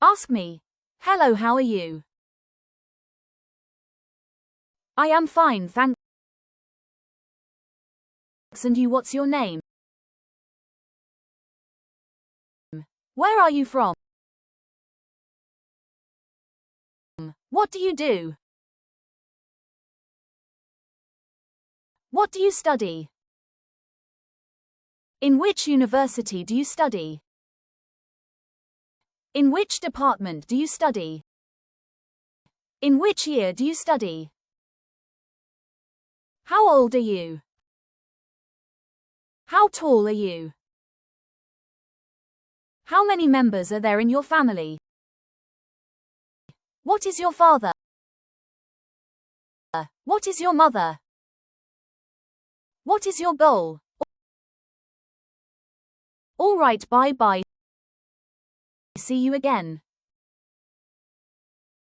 Ask me. Hello, how are you? I am fine, thanks. And you, what's your name? Where are you from? What do you do? What do you study? In which university do you study? In which department do you study? In which year do you study? How old are you? How tall are you? How many members are there in your family? What is your father? What is your mother? What is your goal? All right, bye-bye. See you again.